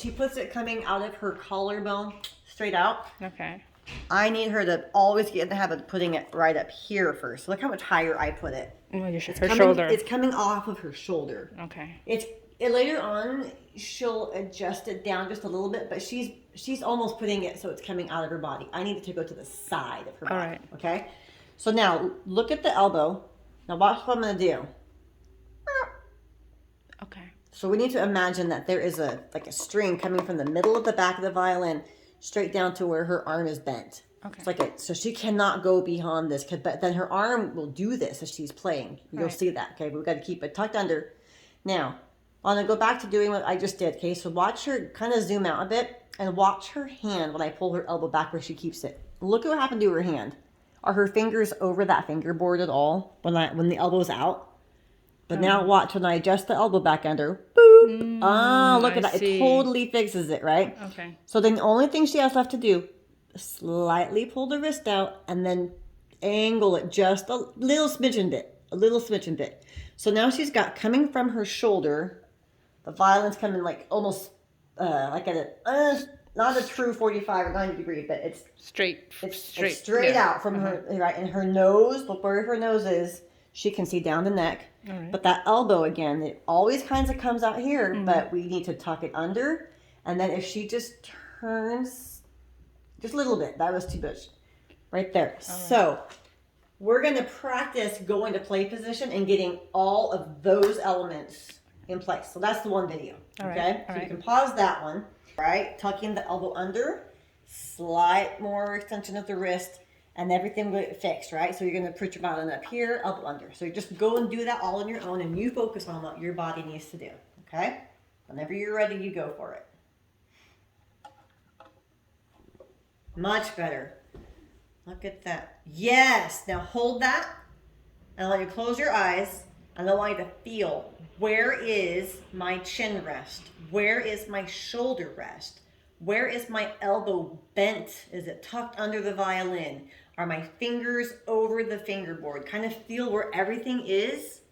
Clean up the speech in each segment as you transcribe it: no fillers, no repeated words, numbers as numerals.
she puts it coming out of her collarbone straight out. Okay. I need her to always get in the habit of putting it right up here first. Look how much higher I put it. Her shoulder. It's coming off of her shoulder. Okay. Later on, she'll adjust it down just a little bit, but she's almost putting it so it's coming out of her body. I need it to go to the side of her body. All right. Okay? So now, look at the elbow. Now watch what I'm going to do. Okay. So we need to imagine that there is a string coming from the middle of the back of the violin straight down to where her arm is bent. Okay. It's so she cannot go beyond this, but then her arm will do this as she's playing. You'll see that, okay? But we've got to keep it tucked under. Now, I'm going to go back to doing what I just did, okay? So watch her kind of zoom out a bit and watch her hand when I pull her elbow back where she keeps it. Look at what happened to her hand. Are her fingers over that fingerboard at all when the elbow's out? But now watch when I adjust the elbow back under. Boop. Look at that. See. It totally fixes it, right? Okay. So then the only thing she has left to do, slightly pull the wrist out and then angle it just a little smidgen bit. So now she's got coming from her shoulder, the violin's coming like almost like at a, not a true 45 or 90 degree, but it's straight out from her, right? And her nose, look where her nose is, she can see down the neck. All right. But that elbow, again, it always kind of comes out here, but we need to tuck it under. And then if she just turns just a little bit, that was too much. Right there. So we're going to practice going to play position and getting all of those elements in place. So that's the one video. Okay? So you can pause that one. Right? Tucking the elbow under, slight more extension of the wrist, and everything will get fixed, right? So you're going to put your violin up here, elbow under. So you just go and do that all on your own, and you focus on what your body needs to do, okay? Whenever you're ready, you go for it. Much better. Look at that. Yes! Now hold that, and I want you to close your eyes, and I want you to feel, where is my chin rest? Where is my shoulder rest? Where is my elbow bent? Is it tucked under the violin? Are my fingers over the fingerboard? Kind of feel where everything is.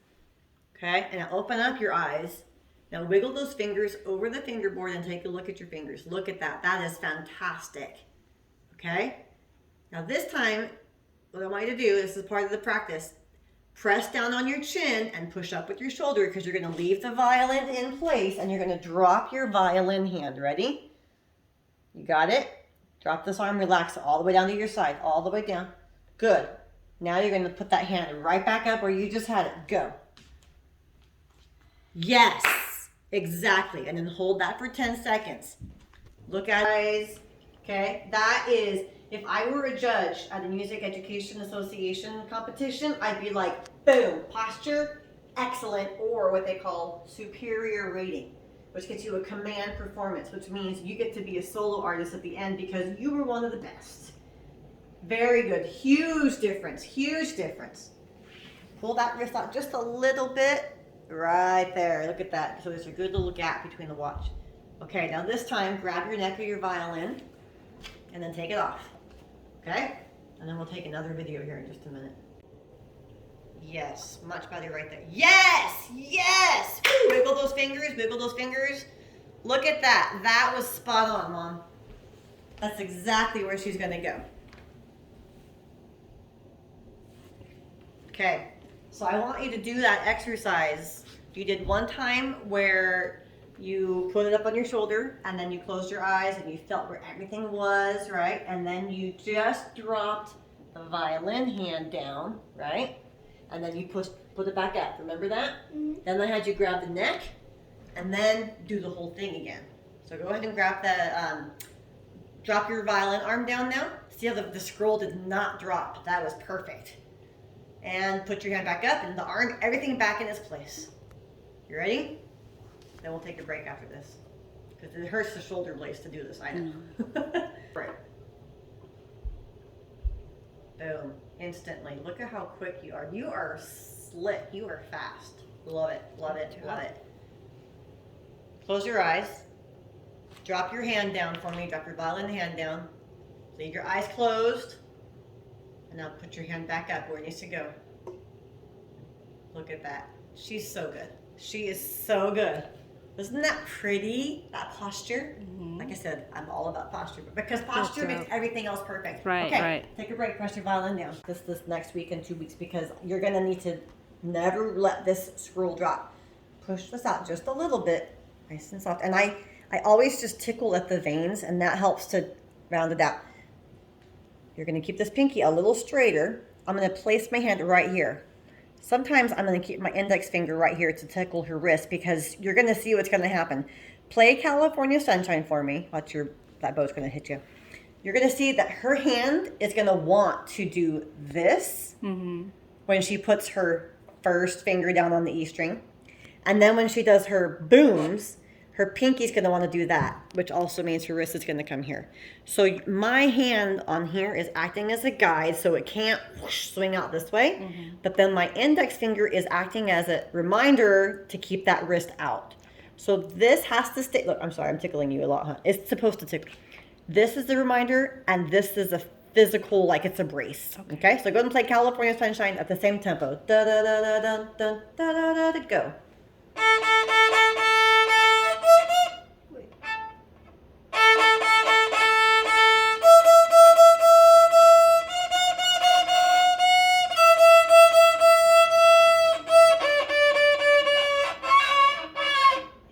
Okay, and now open up your eyes. Now wiggle those fingers over the fingerboard and take a look at your fingers. Look at that. That is fantastic. Okay, now this time, what I want you to do, this is part of the practice, press down on your chin and push up with your shoulder because you're going to leave the violin in place and you're going to drop your violin hand. Ready? You got it? Drop this arm, relax it all the way down to your side, all the way down. Good. Now you're going to put that hand right back up where you just had it. Go. Yes, exactly. And then hold that for 10 seconds. Look at eyes. Okay, that is, if I were a judge at a Music Education Association competition, I'd be like, boom, posture, excellent, or what they call superior rating, which gets you a command performance, which means you get to be a solo artist at the end because you were one of the best. Very good. Huge difference. Huge difference. Pull that wrist out just a little bit. Right there. Look at that. So there's a good little gap between the watch. Okay, now this time, grab your neck of your violin and then take it off. Okay? And then we'll take another video here in just a minute. Yes, much better right there. Yes! Yes! Woo! Wiggle those fingers, wiggle those fingers. Look at that. That was spot on, Mom. That's exactly where she's going to go. Okay, so I want you to do that exercise. You did one time where you put it up on your shoulder and then you closed your eyes and you felt where everything was, right? And then you just dropped the violin hand down, right? And then you put it back up. Remember that? Mm-hmm. Then I had you grab the neck and then do the whole thing again. So go ahead and grab the, drop your violin arm down now. See how the scroll did not drop. That was perfect. And put your hand back up and the arm, everything back in its place. You ready? Then we'll take a break after this. Because it hurts the shoulder blades to do this, I know. Right. Boom. Instantly. Look at how quick you are. You are slick. You are fast. Love it. Love it. Love it. Close your eyes. Drop your hand down for me. Drop your violin hand down. Leave your eyes closed. And now put your hand back up where it needs to go. Look at that. She's so good. She is so good. Isn't that pretty? That posture? Like I said, I'm all about posture, but because posture makes everything else perfect. Right, okay, right. Take a break, press your violin down. This next week and 2 weeks because you're gonna need to never let this scroll drop. Push this out just a little bit, nice and soft. And I always just tickle at the veins, and that helps to round it out. You're gonna keep this pinky a little straighter. I'm gonna place my hand right here. Sometimes I'm going to keep my index finger right here to tickle her wrist because you're going to see what's going to happen. Play California Sunshine for me. Watch that bow's going to hit you. You're going to see that her hand is going to want to do this when she puts her first finger down on the E string. And then when she does her booms, her pinky's going to want to do that, which also means her wrist is going to come here. So my hand on here is acting as a guide, so it can't swing out this way. But then my index finger is acting as a reminder to keep that wrist out. So this has to stay. Look, I'm sorry, I'm tickling you a lot, huh? It's supposed to tickle. This is the reminder, and this is a physical, like it's a brace. Okay? So go ahead and play California Sunshine at the same tempo. Da da da da da da da da da. Go.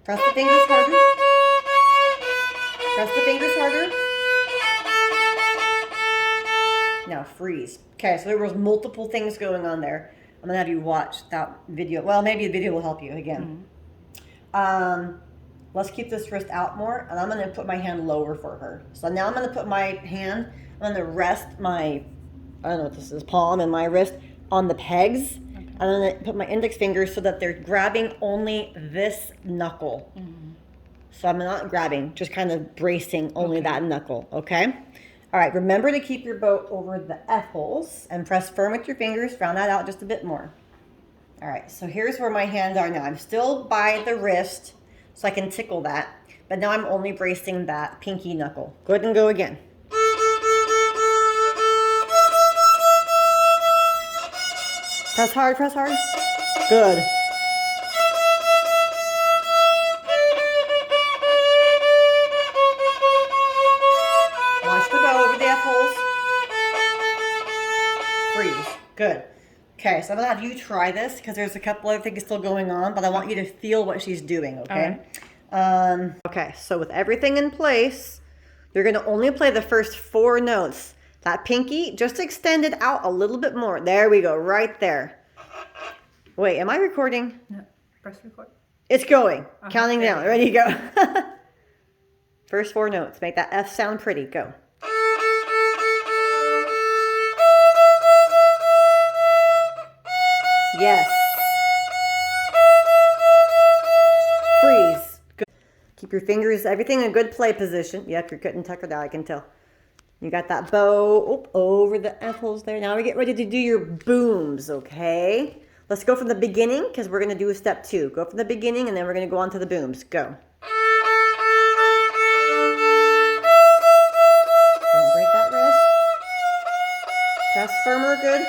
Press the fingers harder. Press the fingers harder. Now freeze. Okay, so there was multiple things going on there. I'm gonna have you watch that video. Well, maybe the video will help you again. Let's keep this wrist out more, and I'm gonna put my hand lower for her. So now I'm gonna put my hand, I'm gonna rest my, I don't know what this is, palm and my wrist on the pegs. I'm gonna put my index fingers so that they're grabbing only this knuckle. So I'm not grabbing, just kind of bracing only that knuckle, okay? All right, remember to keep your bow over the F holes and press firm with your fingers, round that out just a bit more. All right, so here's where my hands are now. I'm still by the wrist, so I can tickle that, but now I'm only bracing that pinky knuckle. Go ahead and go again. Press hard, press hard. Good. Watch the bow over the F holes. Freeze. Good. Okay, so I'm gonna have you try this because there's a couple other things still going on, but I want you to feel what she's doing, okay? Okay, so with everything in place, you're gonna only play the first 4 notes. That pinky, just extend it out a little bit more. There we go, right there. Wait, am I recording? No, press record. It's going. Counting down. Ready, go. First 4 notes. Make that F sound pretty. Go. Yes. Freeze. Good. Keep your fingers, everything in a good play position. Yep, you're cutting tuckered out, I can tell. You got that bow over the F holes there. Now we get ready to do your booms, okay? Let's go from the beginning because we're going to do a step 2. Go from the beginning and then we're going to go on to the booms. Go. Don't break that wrist. Press firmer, good.